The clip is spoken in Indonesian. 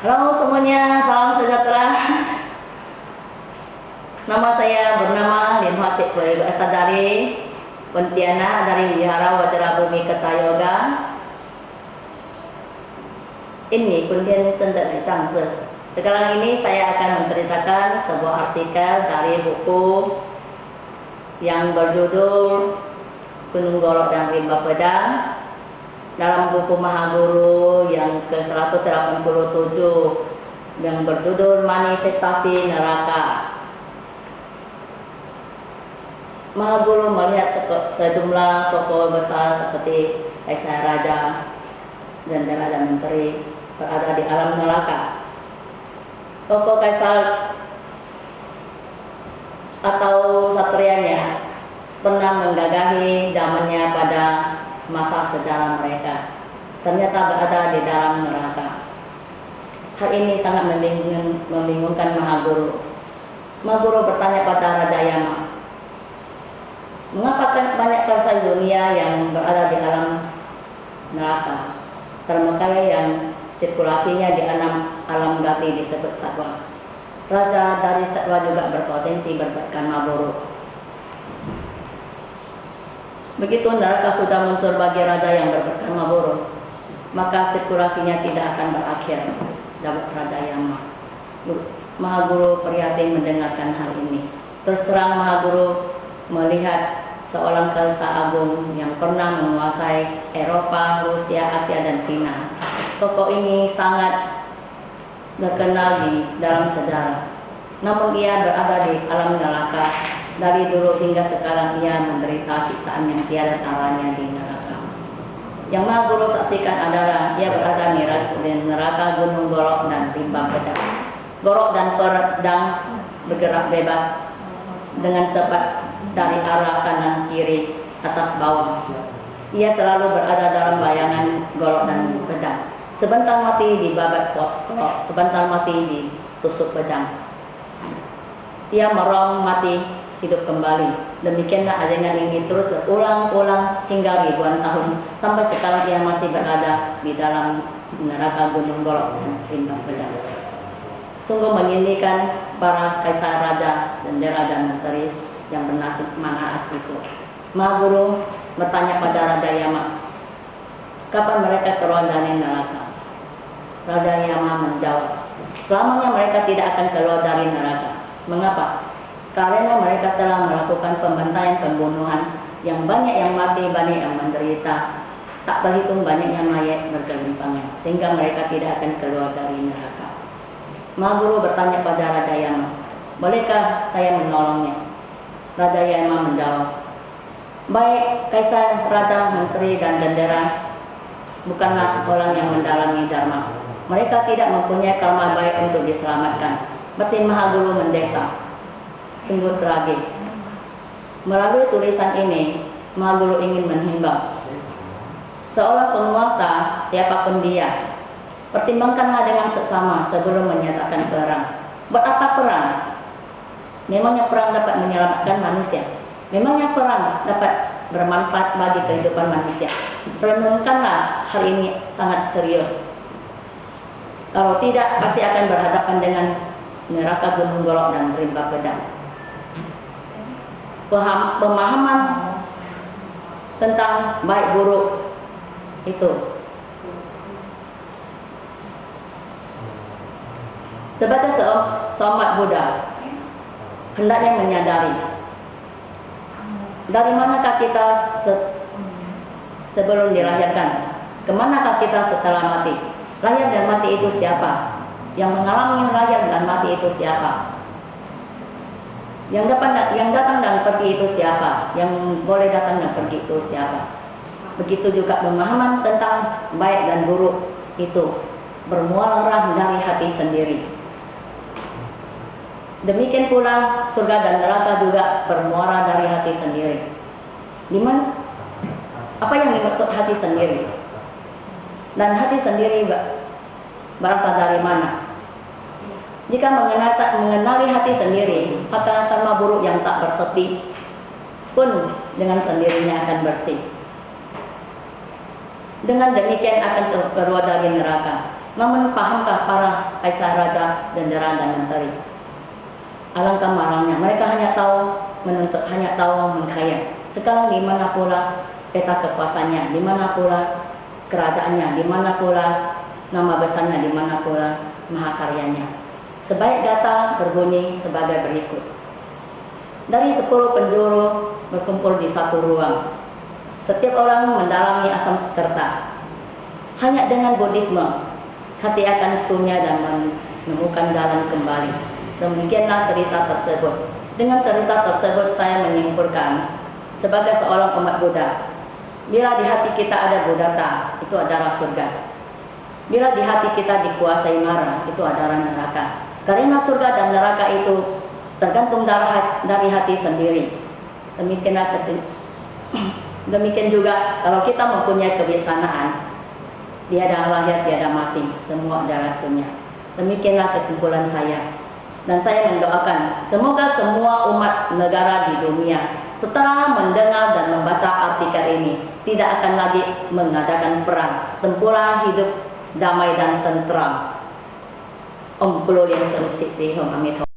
Halo semuanya, salam sejahtera. Nama saya bernama Limha Cikpui, berasal dari Pontianak, dari Wihara Wajra Bumi Kertayoga. Ini Pontianak Sendat Cangse. Sekarang ini saya akan menceritakan sebuah artikel dari buku yang berjudul Gunung Golok dan Rimba Pedang, dalam buku Mahaguru yang ke-187 yang berjudul Manifestasi Neraka. Mahaguru melihat sejumlah tokoh besar seperti Kaisar Raja dan Raja Menteri berada di alam neraka. Tokoh Kaisar atau satrianya pernah menggagahi zamannya pada masa sejarah mereka, ternyata berada di dalam neraka. Hal ini sangat membingungkan Mahaguru. Mahaguru bertanya pada Raja Yama, mengapa banyak bangsa dunia yang berada di alam neraka, termasuk yang sirkulasinya di alam gati disebut satwa. Raja dari satwa juga berpotensi berbuat buruk. Begitu neraka sudah muncul bagi raja yang berperkara buruk, maka sirkulasinya tidak akan berakhir, jawab Raja Yama. Mahaguru prihatin mendengarkan hal ini. Terus terang Mahaguru melihat seorang Kaisar Agung yang pernah menguasai Eropa, Rusia, Asia, dan Cina. Tokoh ini sangat terkenal di dalam sejarah. Namun ia berada di alam neraka. Dari dulu hingga sekarang ia menderita siksaan yang tiada taranya di neraka. Yang Mahaguru saksikan adalah ia berada di neraka Gunung Golok dan Rimba Pedang. Golok dan pedang bergerak bebas dengan cepat dari arah kanan kiri, atas bawah. Ia selalu berada dalam bayangan golok dan pedang. Sebentar mati di babat golok, sebentar mati di tusuk pedang. Ia merong mati, hidup kembali. Demikianlah adegan ini terus berulang-ulang hingga ribuan tahun, sampai sekarang ia masih berada di dalam neraka Gunung Golok dan Rimba Pedang. Sungguh menyedihkan para kaisar, raja, dan raja menteri yang bernasib mana itu. Mahaguru bertanya pada Raja Yama, kapan mereka keluar dari neraka? Raja Yama menjawab, selamanya mereka tidak akan keluar dari neraka. Mengapa? Karena mereka telah melakukan pembantaian, pembunuhan, yang banyak yang mati, banyak yang menderita, tak terhitung banyaknya mayat bergelimpangan, sehingga mereka tidak akan keluar dari neraka. Mahaguru bertanya pada Raja Yama, bolehkah saya menolongnya? Raja Yama menjawab, baik Kaisar, Raja, Menteri, dan Jendera bukanlah orang yang mendalami dharma. Mereka tidak mempunyai karma baik untuk diselamatkan. Batin Mahaguru mendesah. Sungguh tragis. Melalui tulisan ini, Mahaguru ingin menghimbau seorang penguasa, siapapun dia, pertimbangkanlah dengan seksama sebelum menyatakan perang. Buat apa perang? Memangnya perang dapat menyelamatkan manusia? Memangnya perang dapat bermanfaat bagi kehidupan manusia? Renungkanlah hal ini sangat serius. Kalau tidak, pasti akan berhadapan dengan neraka Gunung Golok dan Rimba Pedang. Pemahaman tentang baik buruk itu sebagai seumat Buddha hendaknya menyadari dari manakah kita sebelum dilahirkan, kemanakah kita setelah mati. Lahir dan mati itu siapa? Yang mengalami lahir dan mati itu siapa? Yang datang dan pergi itu siapa? Yang boleh datang dan pergi itu siapa? Begitu juga pemahaman tentang baik dan buruk itu bermuara dari hati sendiri. Demikian pula surga dan neraka juga bermuara dari hati sendiri. Dimana? Apa yang dimaksud hati sendiri? Dan hati sendiri berasal dari mana? Jika mengenali hati sendiri, maka karma buruk yang tak bersepi pun dengan sendirinya akan bersih. Dengan demikian akan keluar dari neraka. Namun pahamkah para kaisar, raja, dendera, dan menteri? Alangkah marahnya, mereka hanya tahu menuntut, hanya tahu mengkaya. Sekarang di mana pula peta kekuasaannya, di mana pula kerajaannya, di mana pula nama besarnya, di mana pula mahakaryanya. Sebaik data berbunyi sebagai berikut. Dari 10 penjuru berkumpul di satu ruang. Setiap orang mendalami asam serta. Hanya dengan Buddhisme hati akan sunyi dan menemukan jalan kembali. Demikianlah cerita tersebut. Dengan cerita tersebut saya menyimpulkan sebagai seorang umat Buddha, bila di hati kita ada Buddhata, itu adalah surga. Bila di hati kita dikuasai mara, itu adalah neraka. Karena surga dan neraka itu tergantung dari hati sendiri. Demikian juga kalau kita mempunyai kebiasaan, tiada lahir, tiada mati, semua adalah sunyi. Demikianlah kesimpulan saya. Dan saya mendoakan, semoga semua umat negara di dunia setelah mendengar dan membaca artikel ini tidak akan lagi mengadakan perang. Sempurna hidup damai dan tentram. Om Kulo Yang Sering Siti Hong Amit.